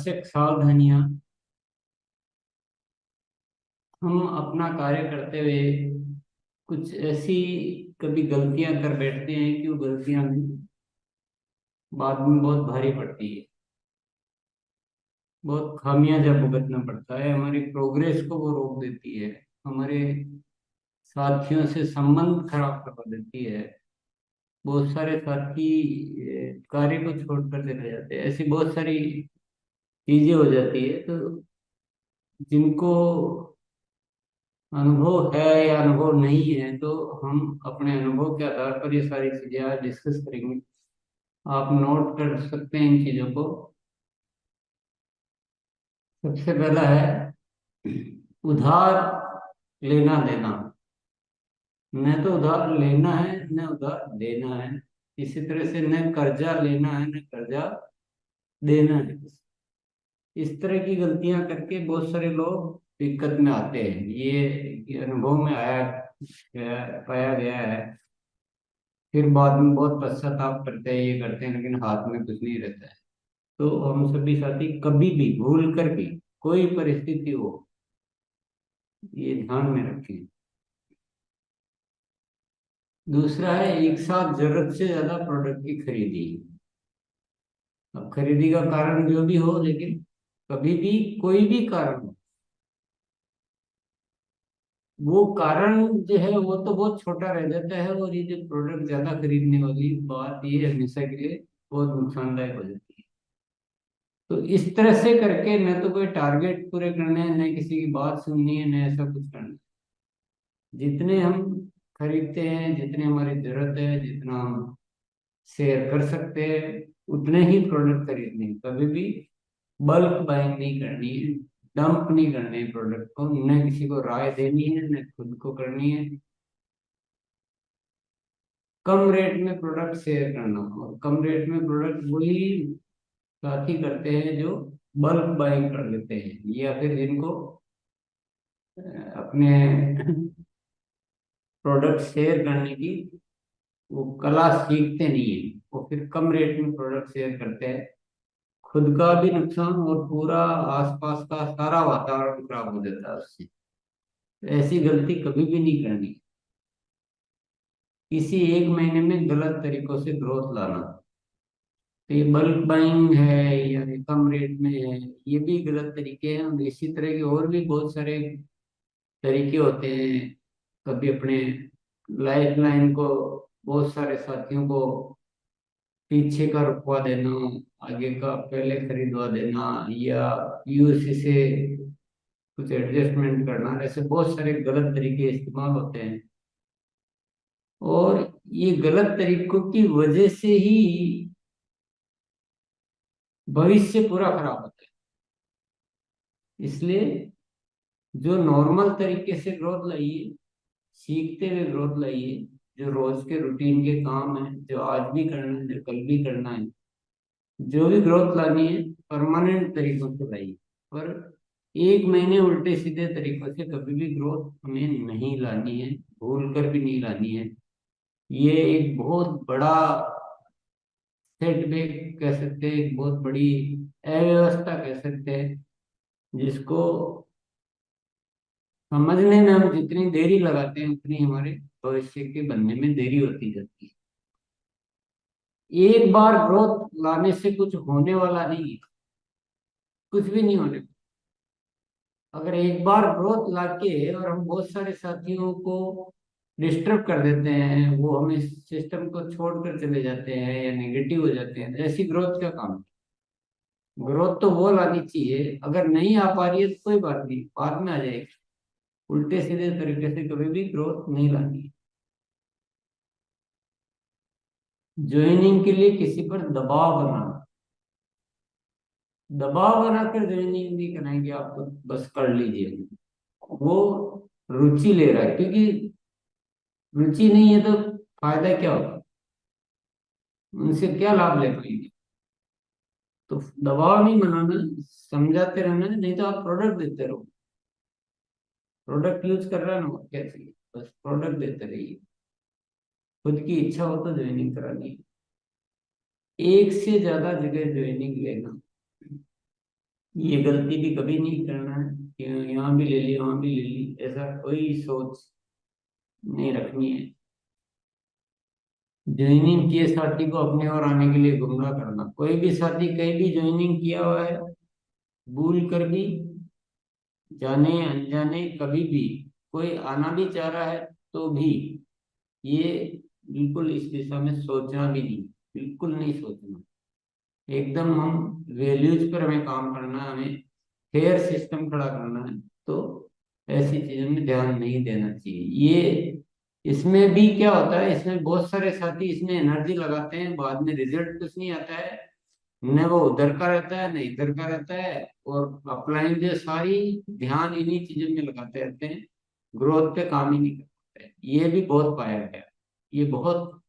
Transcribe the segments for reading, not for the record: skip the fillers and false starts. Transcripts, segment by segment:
आवश्यक सावधानियां हम अपना कार्य करते हुए कुछ ऐसी कभी गलतियां कर बैठते हैं कि वो गलतियां बाद में बहुत भारी पड़ती है। बहुत खामियाजा भुगतना पड़ता है, हमारी प्रोग्रेस को वो रोक देती है, हमारे साथियों से संबंध खराब करवा देती है। बहुत सारे साथी कार्य को छोड़कर चले जाते हैं, ऐसी बहुत सारी चीजें हो जाती है। तो जिनको अनुभव है या अनुभव नहीं है, तो हम अपने अनुभव के आधार पर ये सारी चीजें आज डिस्कस करेंगे। आप नोट कर सकते हैं इन चीजों को। सबसे पहला है उधार लेना देना। न तो उधार लेना है न उधार देना है। इसी तरह से न कर्जा लेना है न कर्जा देना है। इस तरह की गलतियां करके बहुत सारे लोग दिक्कत में आते हैं। ये अनुभव में पाया गया है। फिर बाद में बहुत पश्चाताप करते हैं, ये करते हैं, लेकिन हाथ में कुछ नहीं रहता है। तो हम सभी साथी कभी भी भूल कर भी, कोई परिस्थिति हो, ये ध्यान में रखें। दूसरा है एक साथ जरूरत से ज्यादा प्रोडक्ट की खरीदी। अब खरीदी का कारण जो भी हो, लेकिन कभी भी कोई भी कारण हो, वो कारण जो है वो तो बहुत छोटा रह जाता है, और ये जो प्रोडक्ट ज्यादा खरीदने वाली बात, ये हमेशा के लिए बहुत नुकसानदायक हो जाती है। तो इस तरह से करके न तो कोई टारगेट पूरे करने हैं, न किसी की बात सुननी है, न ऐसा कुछ करना है। जितने हम खरीदते हैं, जितने हमारी जरूरत है, जितना हम शेयर कर सकते हैं, उतने ही प्रोडक्ट खरीदने हैं। कभी भी बल्क बाइंग नहीं करनी है, डंप नहीं करने हैं प्रोडक्ट को, न किसी को राय देनी है न खुद को करनी है। कम रेट में प्रोडक्ट शेयर करना, और कम रेट में प्रोडक्ट वही साथी करते हैं जो बल्क बाइंग कर लेते हैं, या फिर जिनको अपने प्रोडक्ट शेयर करने की वो कला सीखते नहीं है, वो फिर कम रेट में प्रोडक्ट शेयर करते हैं। खुद का भी नुकसान और पूरा आसपास का सारा वातावरण खराब हो जाता है उससे। तो ऐसी गलती कभी भी नहीं करनी। किसी एक महीने में गलत तरीकों से ग्रोथ लाना, तो ये बल्क बाइंग है या ये कम रेट में है, ये भी गलत तरीके हैं। और इसी तरह के और भी बहुत सारे तरीके होते हैं। कभी अपने लाइफ लाइन को, बहुत सारे साथियों को पीछे का रुकवा देना, आगे का पहले खरीदवा देना, या यूएसए से कुछ एडजस्टमेंट करना, ऐसे बहुत सारे गलत तरीके इस्तेमाल होते हैं। और ये गलत तरीकों की वजह से ही भविष्य पूरा खराब होता है। इसलिए जो नॉर्मल तरीके से ग्रोथ लाइए, सीखते हुए ग्रोथ लाइए, जो रोज के रूटीन के काम है, जो आज भी करना है, जो कल भी करना है, जो भी ग्रोथ लानी है, परमानेंट तरीकों से लाइए। पर एक महीने उल्टे सीधे तरीकों से कभी भी ग्रोथ हमें नहीं लानी है, भूल कर भी नहीं लानी है। ये एक बहुत बड़ा सेटबैक कह सकते हैं, एक बहुत बड़ी अव्यवस्था कह सकते हैं, जिसको समझने में हम जितनी देरी लगाते हैं, उतनी हमारे भविष्य के बनने में देरी होती जाती है। एक बार ग्रोथ लाने से कुछ होने वाला नहीं है, कुछ भी नहीं होने। अगर एक बार ग्रोथ लाके और हम बहुत सारे साथियों को डिस्टर्ब कर देते हैं, वो हमें सिस्टम को छोड़कर चले जाते हैं या नेगेटिव हो जाते हैं, तो ऐसी ग्रोथ का काम है। ग्रोथ तो वो लानी चाहिए, अगर नहीं आ पा रही है तो कोई बात नहीं, बाद में आ जाएगी। उल्टे सीधे तरीके से कभी भी ग्रोथ नहीं लानी है। ज्वाइनिंग के लिए किसी पर दबाव बनाना, दबाव बनाकर ज्वाइनिंग नहीं कराएंगे आपको, बस कर लीजिए। वो रुचि ले रहा है, क्योंकि रुचि नहीं है तो फायदा क्या होगा, उनसे क्या लाभ ले पाएंगे। तो दबाव नहीं बनाना, समझाते रहना है, नहीं तो आप प्रोडक्ट देते रहो। प्रोडक्ट यूज कर रहा है ना, और क्या चाहिए, बस प्रोडक्ट देते रहिए। खुद की इच्छा हो तो ज्वाइनिंग करानी है। एक से ज्यादा जगह ज्वाइनिंग लेना, ये गलती भी कभी नहीं करना है कि यहाँ भी ले ली वहां भी ले ली, ऐसा कोई सोच नहीं रखनी है। ज्वाइनिंग किए साथी को अपने ओर आने के लिए गुमराह करना, कोई भी साथी कहीं भी ज्वाइनिंग किया हुआ है, भूल कर भी, जाने अनजाने कभी भी कोई आना भी चाह रहा है तो भी ये बिल्कुल इस दिशा में सोचना भी नहीं, बिल्कुल नहीं सोचना। एकदम हम वैल्यूज पर हमें काम करना है, हमें फेयर सिस्टम खड़ा करना है। तो ऐसी चीजों में ध्यान नहीं देना चाहिए। ये इसमें भी क्या होता है, इसमें बहुत सारे साथी इसमें एनर्जी लगाते हैं, बाद में रिजल्ट कुछ नहीं आता है। न वो उधर का रहता है न इधर का रहता है, और अपलाइन जो सारी ध्यान इन्हीं चीजों में लगाते रहते हैं, ग्रोथ पे काम ही नहीं करते हैं। ये भी बहुत पाया गया, ये बहुत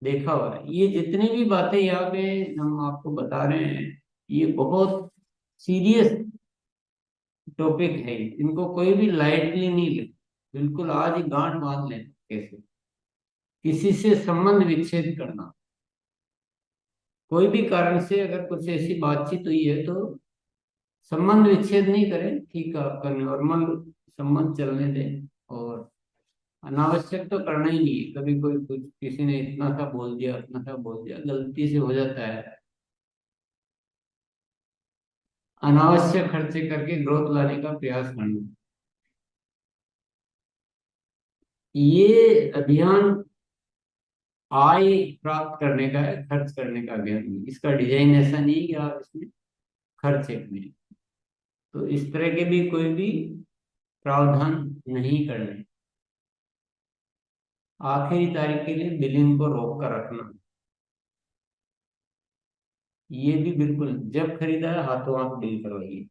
देखा हुआ है। ये जितनी भी बातें यहाँ पे हम आपको बता रहे हैं, ये बहुत सीरियस टॉपिक है, इनको कोई भी लाइटली नहीं ले, बिल्कुल आज ही गांठ बांध लें। कैसे किसी से संबंध विच्छेद करना, कोई भी कारण से अगर कुछ ऐसी बातचीत हुई है तो संबंध विच्छेद नहीं करें, ठीक है, आपका नॉर्मल संबंध चलने दें। और अनावश्यक तो करना ही नहीं है। कभी कोई कुछ किसी ने इतना सा बोल दिया उतना सा बोल दिया, गलती से हो जाता है। अनावश्यक खर्चे करके ग्रोथ लाने का प्रयास करना, ये अभियान आय प्राप्त करने का है, खर्च करने का अभियान नहीं। इसका डिजाइन ऐसा नहीं है कि आप इसमें खर्च करें। तो इस तरह के भी कोई भी प्रावधान नहीं करने। आखिरी तारीख के लिए बिलिंग को रोक कर रखना, ये भी बिल्कुल, जब खरीदा है हाथों हाथ बिल करवाइए।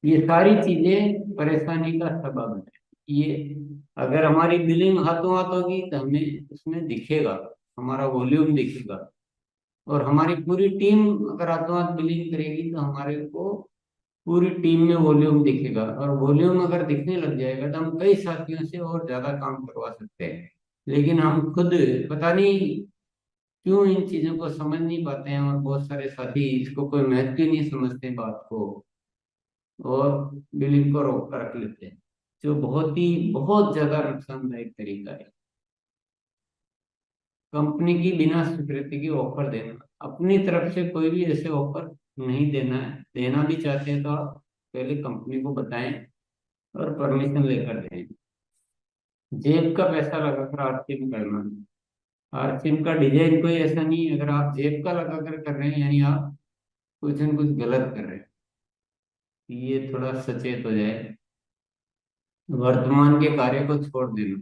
ये सारी चीजें परेशानी का सबब है। ये अगर हमारी बिलिंग हाथों हाथ होगी तो हमें उसमें दिखेगा, हमारा वॉल्यूम दिखेगा। और हमारी पूरी टीम अगर हाथों हाथ बिलिंग करेगी तो हमारे को पूरी टीम में वॉल्यूम दिखेगा। और वॉल्यूम अगर दिखने लग जाएगा तो हम कई साथियों से और ज्यादा काम करवा सकते हैं। लेकिन हम खुद पता नहीं क्यों इन चीजों को समझ नहीं पाते हैं, और बहुत सारे साथी इसको कोई महत्व ही नहीं समझते बात को, और बिलिंग को रोक कर रख लेते हैं, जो बहुत ही बहुत ज्यादा नुकसानदायक तरीका है। कंपनी की बिना स्वीकृति की ऑफर देना, अपनी तरफ से कोई भी ऐसे ऑफर नहीं देना है। देना भी चाहते हैं तो आप पहले कंपनी को बताएं और परमिशन लेकर दें। जेब का पैसा लगाकर आरसीएम करना, आरसीएम का डिजाइन कोई ऐसा नहीं है, अगर आप जेब का लगाकर कर रहे हैं यानी आप कुछ न कुछ गलत कर रहे हैं। ये थोड़ा सचेत हो जाए। वर्तमान के कार्य को छोड़ देना,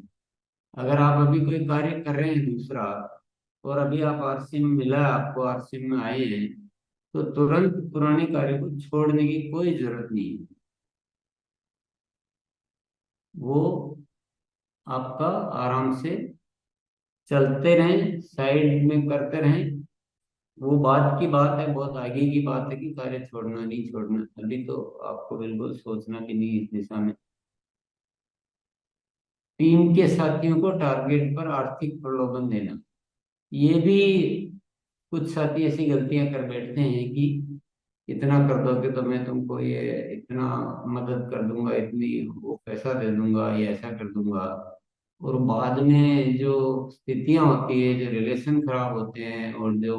अगर आप अभी कोई कार्य कर रहे हैं दूसरा, और अभी आप आरसीएम मिला है आपको, आरसीएम में आए हैं, तो तुरंत पुराने कार्य को छोड़ने की कोई जरूरत नहीं है। वो आपका आराम से चलते रहें, साइड में करते रहें। वो बात की बात है, बहुत आगे की बात है कि कार्य छोड़ना नहीं छोड़ना। अभी तो आपको बिल्कुल सोचना भी नहीं इस दिशा में। टीम के साथियों को टारगेट पर आर्थिक प्रलोभन देना, ये भी कुछ साथी ऐसी गलतियां कर बैठते हैं कि इतना कर दोगे तो मैं तुमको ये इतना मदद कर दूंगा, इतनी वो पैसा दे दूंगा, ये ऐसा कर दूंगा। और बाद में जो स्थितियां होती है, जो रिलेशन खराब होते हैं और जो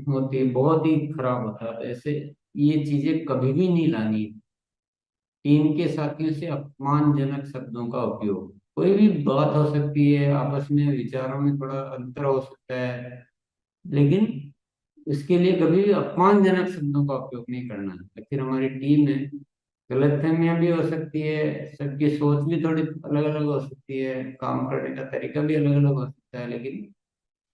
होती है, बहुत ही खराब होता है। तो ऐसे ये चीजें कभी भी नहीं लानी। टीम के साथियों से अपमानजनक शब्दों का उपयोग, कोई भी बात हो सकती है, आपस में विचारों में थोड़ा अंतर हो सकता है, लेकिन इसके लिए कभी भी अपमानजनक शब्दों का उपयोग नहीं करना है। आखिर हमारी टीम है, गलतफहमियां भी हो सकती है, सबकी सोच भी थोड़ी अलग अलग हो सकती है, काम करने का तरीका भी अलग अलग हो सकता है, लेकिन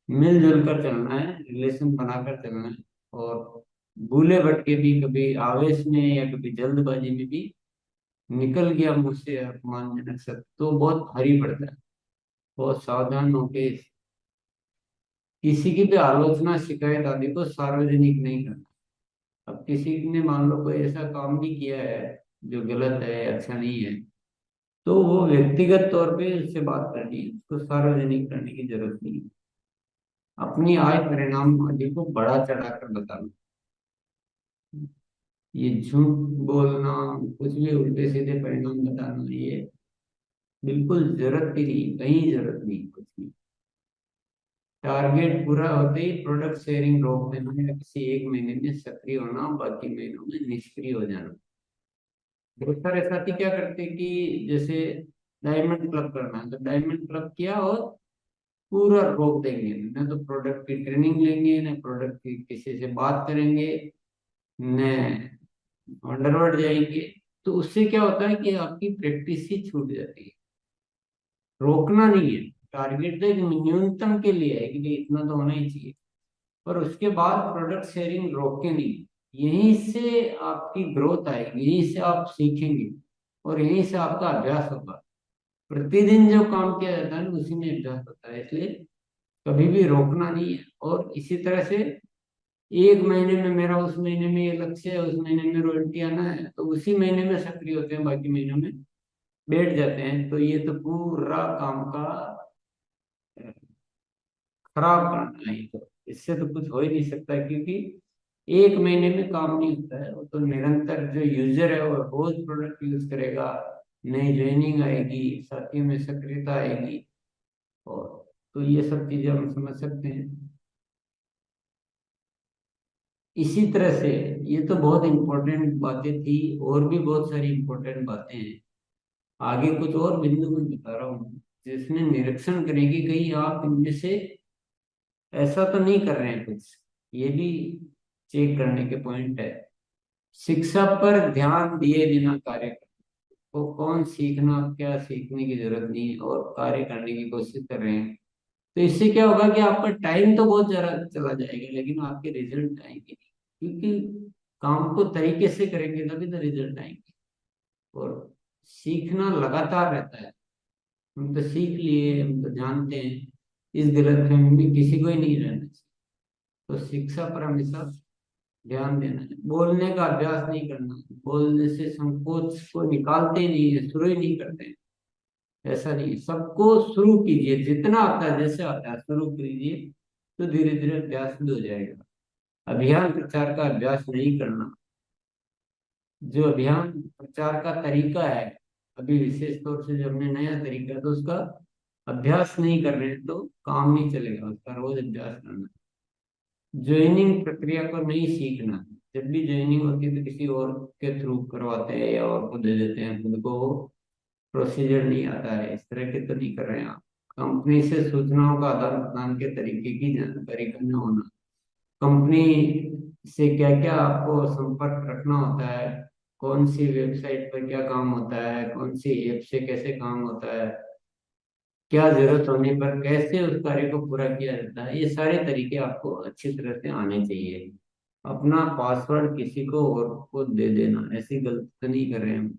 मिलजुल कर चलना है, रिलेशन बनाकर चलना है। और भूले भटके भी, कभी आवेश में या कभी जल्दबाजी में भी निकल गया मुंह से अपमानजनक शब्द, तो बहुत भारी पड़ता है। बहुत सावधान होके किसी की भी आलोचना शिकायत आदि को सार्वजनिक नहीं करना। अब किसी ने मान लो कोई ऐसा काम भी किया है जो गलत है, अच्छा नहीं है, तो वो व्यक्तिगत तौर पे उससे बात करनी है, उसको सार्वजनिक करने की जरूरत नहीं है। अपनी आय परिणाम आदि को बढ़ा चढ़ा कर बताना। ये झूठ बोलना, कुछ भी उल्टे सीधे परिणाम बताना, ये बिल्कुल जरूरत ही नहीं, कहीं जरूरत नहीं कुछ भी। टारगेट पूरा होते ही प्रोडक्ट शेयरिंग रोक देना या किसी एक महीने में सक्रिय होना, बाकी महीनों में निष्क्रिय हो जाना। बहुत सारे साथी क्या करते हैं कि जैसे डायमंड क्लब करना है तो डायमंड क्लब किया और पूरा रोक देंगे, न तो प्रोडक्ट की ट्रेनिंग लेंगे, न प्रोडक्ट की किसी से बात करेंगे, न अंडरवर्ल्ड जाएंगे। तो उससे क्या होता है कि आपकी प्रैक्टिस ही छूट जाती है। रोकना नहीं है, टारगेट तो एक न्यूनतम के लिए है कि भाई इतना तो होना ही चाहिए, पर उसके बाद प्रोडक्ट शेयरिंग रोके नहीं। यहीं से आपकी ग्रोथ आएगी, यहीं से आप सीखेंगे और यहीं से आपका अभ्यास होगा। प्रतिदिन जो काम किया जाता है ना उसी में अभ्यास होता है, इसलिए कभी भी रोकना नहीं है। और इसी तरह से एक महीने में मेरा उस महीने में ये लक्ष्य है, उस महीने में रॉयल्टी आना है, तो उसी महीने में सक्रिय होते हैं, बाकी महीनों में बैठ जाते हैं। तो ये तो पूरा काम का खराब करना है। ये तो इससे तो कुछ हो ही नहीं सकता, क्योंकि एक महीने में काम नहीं होता है। वो तो निरंतर जो यूजर है वो रोज प्रोडक्ट यूज करेगा, नई ज्वाइनिंग आएगी, साथियों में सक्रियता आएगी, और तो ये सब चीजें हम समझ सकते हैं। इसी तरह से ये तो बहुत इंपॉर्टेंट बातें थी, और भी बहुत सारी इंपॉर्टेंट बातें हैं। आगे कुछ और बिंदु मैं बता रहा हूँ जिसमें निरीक्षण करें कि कहीं आप इनमें से ऐसा तो नहीं कर रहे हैं कुछ। ये भी चेक करने के पॉइंट है। शिक्षा पर ध्यान दिए बिना कार्य करना, वो कौन सीखना क्या सीखने की जरूरत नहीं है और कार्य करने की कोशिश कर रहे हैं, तो इससे क्या होगा कि आपका टाइम तो बहुत जरा चला जाएगा, लेकिन आपके रिजल्ट आएंगे नहीं, क्योंकि काम को तरीके से करेंगे तभी तो रिजल्ट आएंगे। और सीखना लगातार रहता है। हम तो सीख लिए, हम तो जानते हैं, इस गलतफहमी में किसी को ही नहीं रहना चाहिए। तो शिक्षा पर हमेशा ध्यान देना है। बोलने का अभ्यास नहीं करना, बोलने से संकोच को निकालते ही नहीं है, शुरू ही नहीं करते हैं। ऐसा नहीं, सबको शुरू कीजिए, जितना आता है जैसे आता है शुरू कीजिए, तो धीरे धीरे अभ्यास भी हो जाएगा। अभियान प्रचार का अभ्यास नहीं करना, जो अभियान प्रचार का तरीका है, अभी विशेष तौर से जो हमने नया तरीका है तो उसका अभ्यास नहीं कर रहे हैं तो काम नहीं चलेगा, उसका रोज अभ्यास करना। ज्वाइनिंग प्रक्रिया को नहीं सीखना, जब भी ज्वाइनिंग होती है तो किसी और के थ्रू करवाते हैं या और को दे देते हैं, खुद को प्रोसीजर नहीं आता है। इस तरह के तो नहीं कर रहे हैं आप। कंपनी से सूचनाओं का आदान प्रदान के तरीके की जानकारी करना होना, कंपनी से क्या क्या आपको संपर्क रखना होता है, कौन सी वेबसाइट पर क्या काम होता है, कौन सी ऐप से कैसे काम होता है, क्या जरूरत होने पर कैसे उस कार्य को पूरा किया जाता है, ये सारे तरीके आपको अच्छी तरह से आने चाहिए। अपना पासवर्ड किसी को और को दे देना, ऐसी गलती तो नहीं कर रहे हैं हम।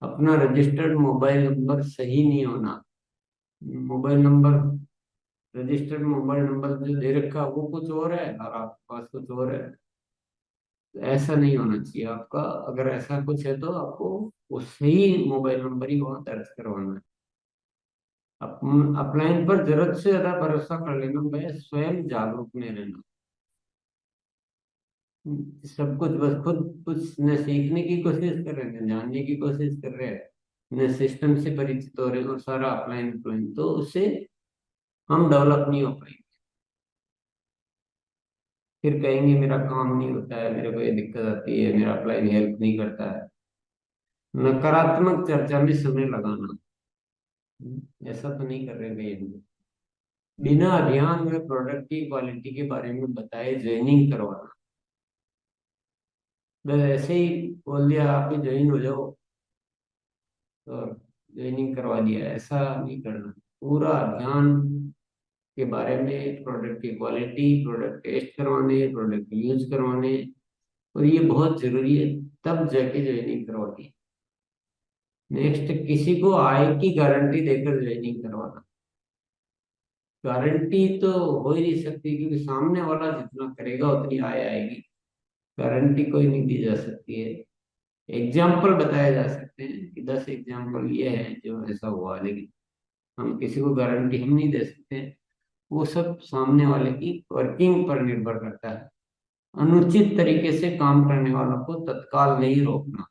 अपना रजिस्टर्ड मोबाइल नंबर सही नहीं होना, mobile number, registered mobile number जो दे रखा है वो कुछ और है और आपके पास कुछ और है। तो ऐसा नहीं होना चाहिए आपका। अगर ऐसा कुछ है तो आपको वो सही मोबाइल नंबर ही वहां दर्ज करवाना है। अपलाइन पर जरूरत से ज्यादा भरोसा कर लेना, मैं स्वयं जागरूक में रहना। सब कुछ बस खुद कुछ न सीखने की कोशिश कर रहे हैं, न जानने की कोशिश कर रहे हैं, न सिस्टम से परिचित हो रहे हैं, और सारा अपलाइन अपलाइन, तो उससे हम डेवलप नहीं हो पाएंगे। फिर कहेंगे मेरा काम नहीं होता है, मेरे को ये दिक्कत आती है, मेरा अपलाइन हेल्प नहीं करता है। नकारात्मक चर्चा में समय लगाना, ऐसा तो नहीं कर रहे कहीं हम लोग। बिना अभियान में प्रोडक्ट की क्वालिटी के बारे में बताए ज्वाइनिंग करवाना, बस ऐसे ही बोल दिया आप भी ज्वाइन हो जाओ और ज्वाइनिंग करवा दिया, ऐसा नहीं करना। पूरा अभियान के बारे में, प्रोडक्ट की क्वालिटी, प्रोडक्ट टेस्ट करवाने, प्रोडक्ट यूज करवाने, और ये बहुत जरूरी है, तब जाके ज्वाइनिंग करवानी। नेक्स्ट, किसी को आय की गारंटी देकर ज्वाइनिंग करवाना। गारंटी तो हो ही नहीं सकती, क्योंकि सामने वाला जितना करेगा उतनी आय आएगी। गारंटी कोई नहीं दी जा सकती है। एग्जाम्पल बताए जा सकते हैं कि 10 एग्जाम्पल ये है जो ऐसा हुआ, लेकिन हम किसी को गारंटी हम नहीं दे सकते। वो सब सामने वाले की वर्किंग पर निर्भर करता है। अनुचित तरीके से काम करने वालों को तत्काल नहीं रोकना।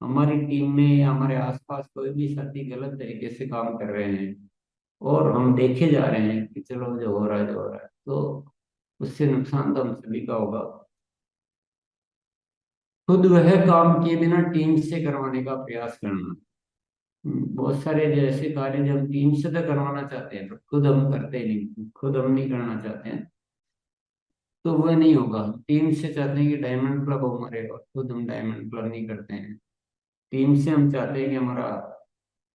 हमारी टीम में या हमारे आसपास कोई भी साथी गलत तरीके से काम कर रहे हैं और हम देखे जा रहे हैं कि चलो जो हो रहा है जो हो रहा है, तो उससे नुकसान तो हम सभी का होगा। खुद वह काम किए बिना टीम से करवाने का प्रयास करना। बहुत सारे जो ऐसे कार्य जब हम टीम से तो करवाना चाहते हैं, तो खुद हम करते नहीं, खुद हम नहीं करना चाहते हैं, तो वह नहीं होगा। टीम से चाहते हैं कि डायमंड क्लब हमारे, और खुद हम डायमंड क्लब नहीं करते हैं। टीम से हम चाहते हैं कि हमारा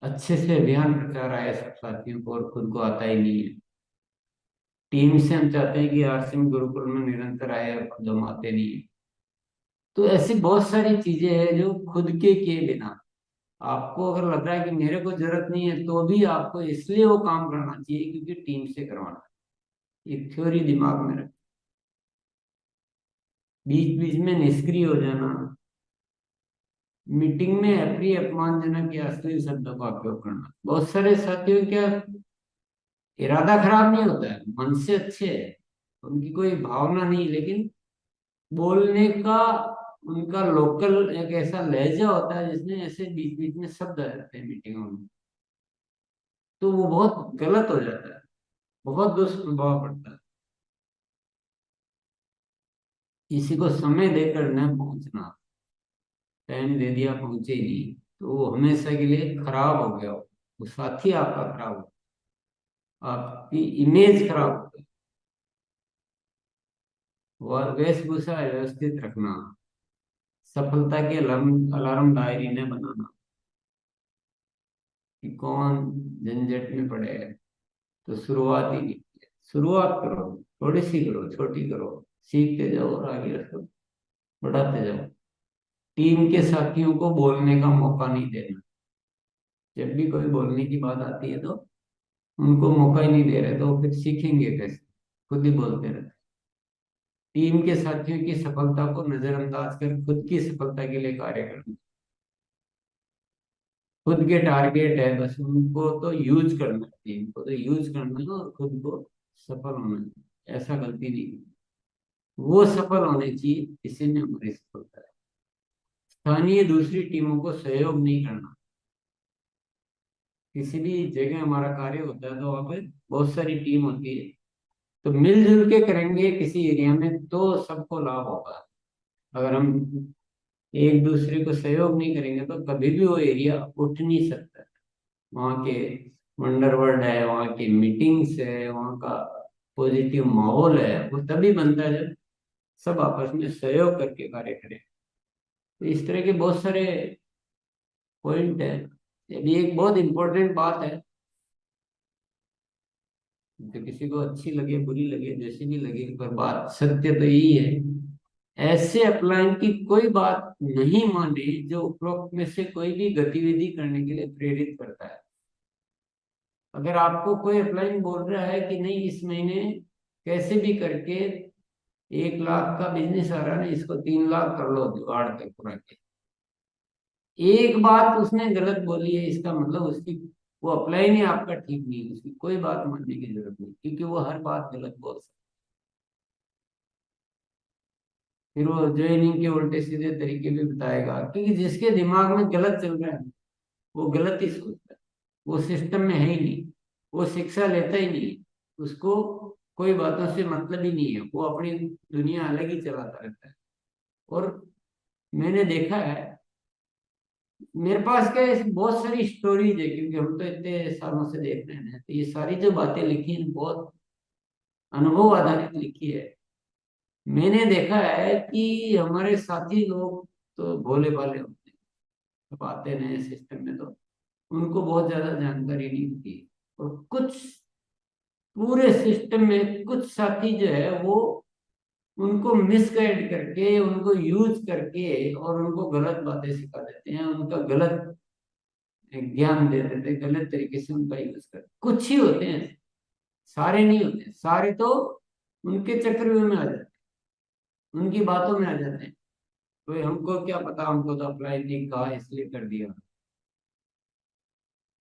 अच्छे से अभियान प्रचार आए सब साथियों को, और खुद को आता ही नहीं है। टीम से हम चाहते हैं कि आरसीएम गुरुकुल में निरंतर आए, और खुद हम आते नहीं है। तो ऐसी बहुत सारी चीजें हैं जो खुद के किए बिना, आपको अगर लग रहा है कि मेरे को जरूरत नहीं है, तो भी आपको इसलिए वो काम करना चाहिए क्योंकि टीम से करवाना है। एक थ्योरी दिमाग में रख। बीच बीच में निष्क्रिय हो जाना, मीटिंग में अप्रिय अपमानजनक या अश्लील शब्दों का उपयोग करना। बहुत सारे साथियों क्या इरादा खराब नहीं होता है, मन से अच्छे है, उनकी कोई भावना नहीं, लेकिन बोलने का उनका लोकल एक ऐसा लहजा होता है जिसमें ऐसे बीच बीच में शब्द आ जाते हैं मीटिंगों में, तो वो बहुत गलत हो जाता है, बहुत दुष्प्रभाव पड़ता है। किसी को समय देकर न पहुंचना, टाइम दे दिया पहुंचे ही नहीं, तो वो हमेशा के लिए खराब हो गया, वो साथी आपका खराब हो, आपकी इमेज खराब हो गई। और वेशभूषा व्यवस्थित रखना, सफलता के अलार्म अलार्म डायरी ने बनाना, कि कौन झंझट में पड़े है, तो शुरुआत ही नहीं है। शुरुआत करो, थोड़ी सी करो, छोटी करो, सीखते जाओ और आगे रखो, बढ़ाते जाओ। टीम के साथियों को बोलने का मौका नहीं देना। जब भी कोई बोलने की बात आती है तो उनको मौका ही नहीं दे रहे, तो फिर सीखेंगे कैसे? खुद ही बोलते रहते। टीम के साथियों की सफलता को नजरअंदाज कर खुद की सफलता के लिए कार्य करना। खुद के टारगेट है, बस उनको तो यूज करना है, टीम को तो यूज करना है और खुद को सफल होना है, ऐसा गलती नहीं। वो सफल होने चाहिए, इसी में हमारी सफलता है। स्थानीय दूसरी टीमों को सहयोग नहीं करना। किसी भी जगह हमारा कार्य होता है तो वहाँ पे बहुत सारी टीम होती है, तो मिलजुल के करेंगे किसी एरिया में तो सबको लाभ होगा। अगर हम एक दूसरे को सहयोग नहीं करेंगे तो कभी भी वो एरिया उठ नहीं सकता है। वहाँ के वंडर वर्ल्ड है, वहाँ की मीटिंग्स है, वहाँ का पॉजिटिव माहौल है, वो तभी बनता है जब सब आपस में सहयोग करके कार्य करें। तो इस तरह के बहुत सारे पॉइंट है। ये भी एक बहुत इंपॉर्टेंट बात है, जो किसी को अच्छी लगे बुरी लगे जैसी भी लगे, पर बात सत्य तो यही है। ऐसे अपलाइन की कोई बात नहीं माने जो उपरोक्त में से कोई भी गतिविधि करने के लिए प्रेरित करता है। अगर आपको कोई अपलाइन बोल रहा है कि नहीं इस महीने कैसे भी करके 1 लाख का बिजनेस आ रहा है, इसको 3 लाख कर लो जुगाड़ कर पूरा के, एक बात उसने गलत बोली है, इसका मतलब उसकी वो अप्लाई नहीं आपका ठीक नहीं है, उसकी कोई बात मानने की जरूरत नहीं, क्योंकि वो हर बात गलत बोल सकता है। फिर वो ज्वाइनिंग के उल्टे सीधे तरीके भी बताएगा, क्योंकि जिसके दिमाग में गलत चल रहा है वो गलत ही सोचता है, वो सिस्टम में है ही नहीं, वो शिक्षा लेता ही नहीं, उसको कोई बातों से मतलब ही नहीं है, वो अपनी दुनिया अलग ही चलाता रहता है। और मैंने देखा है, मेरे पास क्या है, ऐसी बहुत सारी स्टोरीज है, क्योंकि हम तो इतने सालों से देख रहे हैं, तो ये सारी जो बातें लिखी हैं बहुत अनुभव आधारित लिखी है। मैंने देखा है कि हमारे साथी लोग तो भोले भाले होते हैं, जब आते हैं नए सिस्टम में तो उनको बहुत ज्यादा जानकारी नहीं होती, और कुछ पूरे सिस्टम में कुछ साथी जो है वो उनको मिसगाइड करके, उनको यूज करके और उनको गलत बातें सिखा देते हैं, उनका गलत ज्ञान दे देते हैं, गलत तरीके से उनका यूज करते, कुछ ही होते हैं, सारे नहीं होते, सारे तो उनके चक्रव्यूह में आ जाते हैं, उनकी बातों में आ जाते हैं। तो हमको क्या पता, हमको तो अप्लाई नहीं कहा इसलिए कर दिया।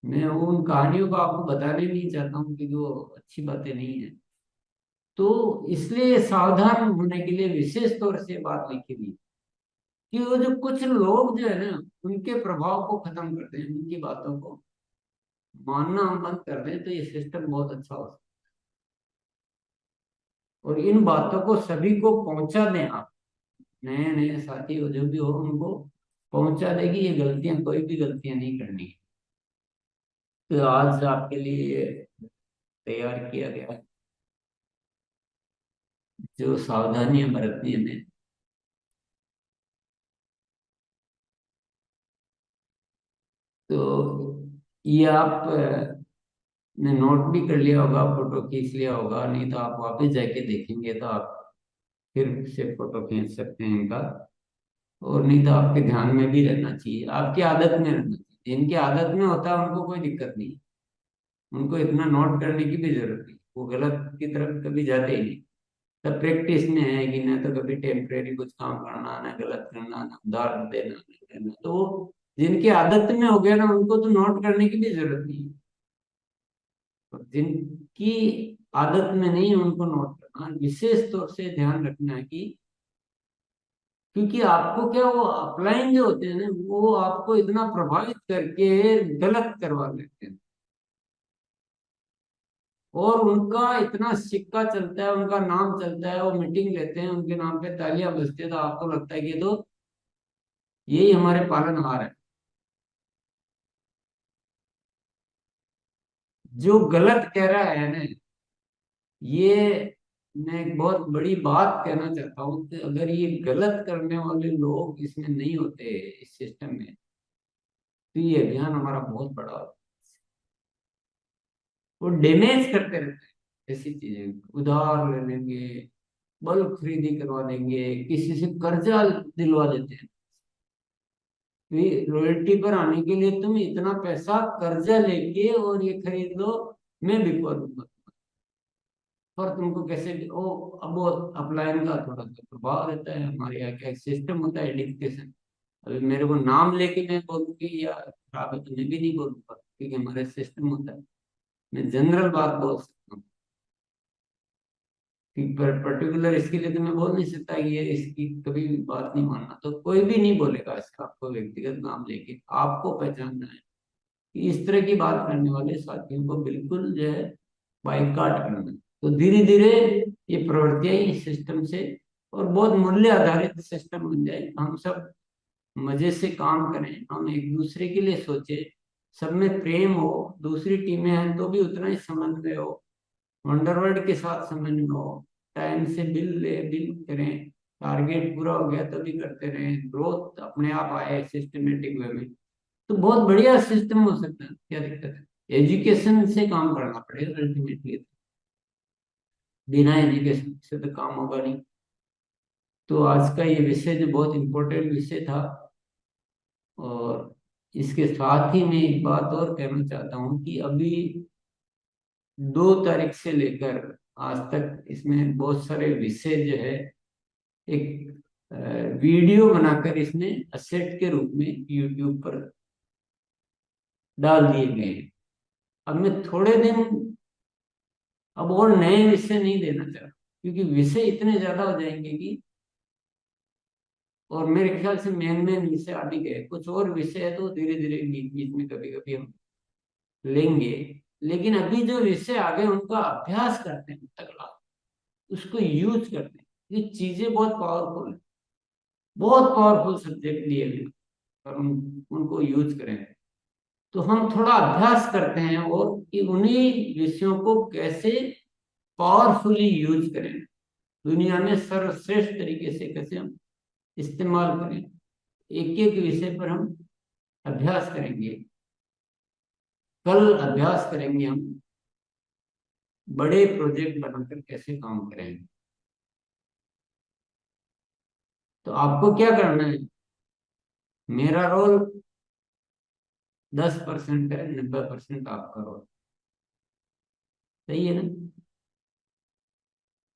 मैं उन कहानियों को आपको बताने नहीं चाहता हूँ, क्योंकि वो अच्छी बातें नहीं है। तो इसलिए सावधान होने के लिए विशेष तौर से बात लिखी थी कि वो जो कुछ लोग जो है ना, उनके प्रभाव को खत्म कर दें, उनकी बातों को मानना हम बंद कर दें, तो ये सिस्टम बहुत अच्छा हो सकता है। और इन बातों को सभी को पहुंचा दें आप, नए नए साथी हो जो भी हो, उनको पहुंचा देगी ये गलतियां, कोई भी गलतियां नहीं करनी। तो आज आपके लिए तैयार किया गया है जो सावधानियां बरतनी है हमें। तो ये आप ने नोट भी कर लिया होगा, फोटो खींच लिया होगा, नहीं तो आप वापस जाके देखेंगे तो आप फिर से फोटो खींच सकते हैं इनका। और नहीं तो आपके ध्यान में भी रहना चाहिए, आपकी आदत में रहना चाहिए। जिनकी आदत में होता है उनको कोई दिक्कत नहीं, उनको इतना नोट करने की भी जरूरत नहीं, वो गलत की तरफ कभी जाते ही नहीं। सब प्रैक्टिस में है कि ना, तो कभी टेम्परेरी कुछ काम करना, ना गलत करना, ना उधार देना, ना देना। तो जिनकी आदत में हो गया ना, उनको तो नोट करने की भी जरूरत नहीं है। और जिनकी आदत में नहीं है उनको नोट करना, विशेष तौर से ध्यान रखना है कि, क्योंकि आपको क्या, वो अपलाइन जो होते हैं ना, वो आपको इतना प्रभावित करके गलत करवा लेते हैं। और उनका इतना सिक्का चलता है, उनका नाम चलता है, वो मीटिंग लेते हैं, उनके नाम पे तालियां बजती है, तो आपको लगता है कि ये तो यही हमारे पालनहार है। जो गलत कह रहा है ना, ये मैं एक बहुत बड़ी बात कहना चाहता हूँ कि अगर ये गलत करने वाले लोग इसमें नहीं होते, इस सिस्टम में, तो ये अभियान हमारा बहुत बड़ा होता। वो डैमेज करते रहते हैं ऐसी चीजें, उधार ले लेंगे, बल्क खरीदी करवा देंगे, किसी से कर्जा दिलवा देते हैं। रॉयल्टी पर आने के लिए तुम इतना पैसा कर्जा लेके और ये खरीद लो, मैं बिकवा दूंगा। पर तुमको कैसे ओ, अब वो अपलाइन का थोड़ा सा प्रभाव रहता है। हमारे यहाँ का एक सिस्टम होता है एडिक्टेशन। अभी मेरे को नाम लेके मैं बोलूंगी या खराब है तो मैं भी नहीं बोलूंगा, क्योंकि हमारे सिस्टम होता है। मैं जनरल बात बोल सकता हूँ कि पर्टिकुलर इसके लिए तो मैं बोल नहीं सकता कि ये इसकी कभी भी बात नहीं मानना, तो कोई भी नहीं बोलेगा इसका। आपको व्यक्तिगत नाम लेके आपको पहचानना है कि इस तरह की बात करने वाले साथियों को बिल्कुल जो है बाइकाट करना है। तो धीरे धीरे ये प्रवृत्तियां ही सिस्टम से, और बहुत मूल्य आधारित सिस्टम बन जाए। हम सब मजे से काम करें, हम एक दूसरे के लिए सोचे, सब में प्रेम हो, दूसरी टीमें हैं तो भी उतना ही समन्वय हो, वंडरवर्ल्ड के साथ समन्वय हो, टाइम से बिल करें, टारगेट पूरा हो गया तो भी करते रहें, ग्रोथ अपने आप आए सिस्टमेटिक वे में, तो बहुत बढ़िया सिस्टम हो सकता है। क्या दिक्कत है? एजुकेशन से काम करना पड़ेगा अल्टीमेटली, बिना एजुकेशन से तो काम होगा नहीं। तो आज का ये विषय जो बहुत इम्पोर्टेंट विषय था, और इसके साथ ही मैं एक बात और कहना चाहता हूँ कि अभी 2 तारीख से लेकर आज तक इसमें बहुत सारे विषय जो है, एक वीडियो बनाकर इसने असेट के रूप में यूट्यूब पर डाल दिए गए हैं। अब मैं थोड़े दिन अब और नए विषय नहीं देना चाह रहा, क्योंकि विषय इतने ज्यादा हो जाएंगे कि, और मेरे ख्याल से मेन मेन विषय आ भी गए, कुछ और विषय है तो धीरे धीरे बीच बीच में कभी कभी हम लेंगे। लेकिन अभी जो विषय आ गए उनका अभ्यास करते हैं तगड़ा, उसको यूज करते हैं। ये चीजें बहुत पावरफुल है, बहुत पावरफुल सब्जेक्ट लिए हुए, और उनको यूज करें। तो हम थोड़ा अभ्यास करते हैं और कि उन्हीं विषयों को कैसे पावरफुली यूज करें, दुनिया में सर्वश्रेष्ठ तरीके से कैसे हम इस्तेमाल करें। एक एक विषय पर हम अभ्यास करेंगे। कल अभ्यास करेंगे हम बड़े प्रोजेक्ट बनाकर कैसे काम करेंगे। तो आपको क्या करना है? मेरा रोल 10% है, 90% आपका रोल। सही है ना?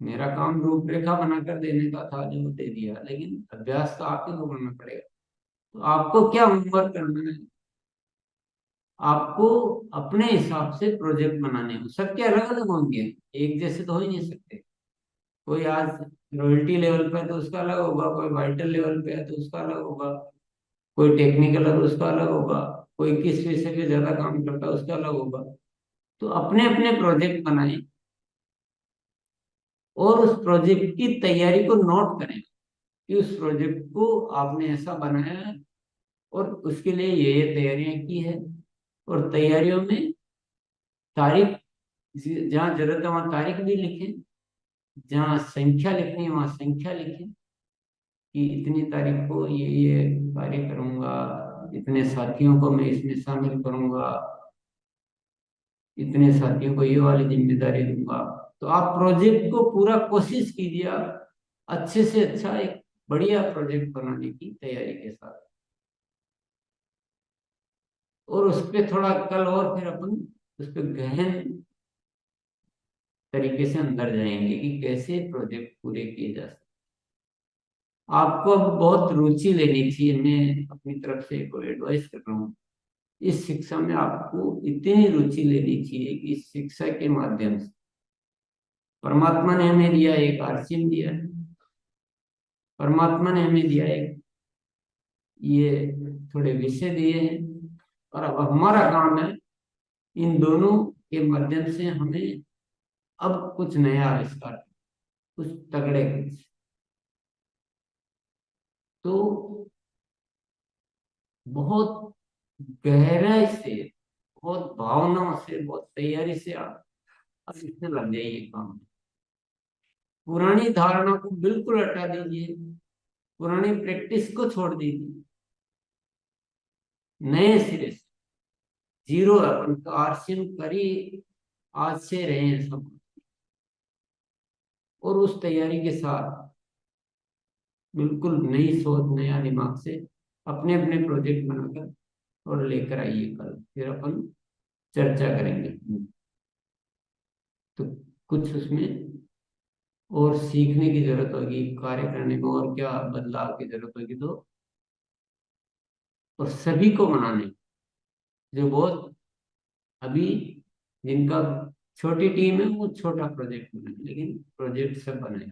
मेरा काम रूपरेखा बनाकर देने का था, जो दे दिया, लेकिन अभ्यास तो आप ही को करना पड़ेगा। तो आपको क्या होमवर्क करना है? आपको अपने हिसाब से प्रोजेक्ट बनाने हैं, सबके अलग अलग होंगे, एक जैसे तो हो ही नहीं सकते। कोई आज रॉयल्टी लेवल पे है तो उसका अलग होगा, कोई वाइटल लेवल पे है तो उसका अलग होगा, कोई टेक्निकल है तो उसका अलग होगा, कोई किस विषय पे ज्यादा काम करता है उसका अलग होगा। तो अपने अपने प्रोजेक्ट बनाएं और उस प्रोजेक्ट की तैयारी को नोट करें कि उस प्रोजेक्ट को आपने ऐसा बनाया है और उसके लिए ये तैयारियां की है। और तैयारियों में तारीख, जहाँ जरूरत है वहां तारीख भी लिखें, जहाँ संख्या लिखनी है वहां संख्या लिखें कि इतनी तारीख को ये कार्य करूंगा, इतने साथियों को मैं इसमें शामिल करूंगा, इतने साथियों को ये वाली जिम्मेदारी दूंगा। तो आप प्रोजेक्ट को पूरा कोशिश कीजिए, आप अच्छे से अच्छा एक बढ़िया प्रोजेक्ट बनाने की तैयारी के साथ। और उस पे थोड़ा कल और फिर अपन उस पे गहन तरीके से अंदर जाएंगे कि कैसे प्रोजेक्ट पूरे किए जा सकते। आपको अब बहुत रुचि लेनी चाहिए, मैं अपनी तरफ से एक एडवाइस कर रहा हूँ। इस शिक्षा में आपको इतनी रुचि लेनी चाहिए कि इस शिक्षा के माध्यम से परमात्मा ने हमें दिया, एक आरसीएम दिया है, परमात्मा ने हमें दिया एक ये थोड़े विषय दिए हैं, और अब हमारा काम है इन दोनों के माध्यम से हमें अब कुछ नया आविष्कार, कुछ तगड़े कुछ। तो बहुत गहराई से, बहुत भावनाओं से, बहुत तैयारी से आप अब इसमें लग जाइए काम। पुरानी धारणा को बिल्कुल हटा दीजिए, पुरानी प्रैक्टिस को छोड़ दीजिए, नए सिरे से जीरो अपन का आरसीएम करी, आज से रहे सब। और उस तैयारी के साथ बिल्कुल नई सोच, नया दिमाग से अपने अपने प्रोजेक्ट बनाकर और लेकर आइए, कल फिर अपन चर्चा करेंगे। तो कुछ उसमें और सीखने की जरूरत होगी, कार्य करने में और क्या बदलाव की जरूरत होगी, तो और सभी को मनाने, जो बहुत अभी जिनका छोटी टीम है वो छोटा प्रोजेक्ट बनाए, लेकिन प्रोजेक्ट सब बनाए।